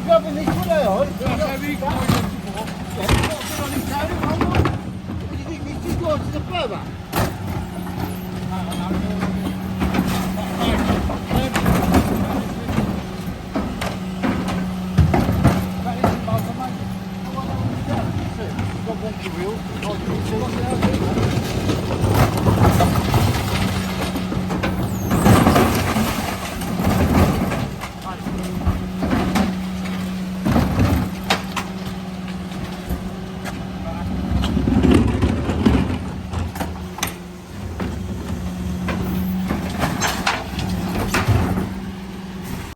Gabel nicht, oder? Ja, die nicht die Gurte, der Pfeffer.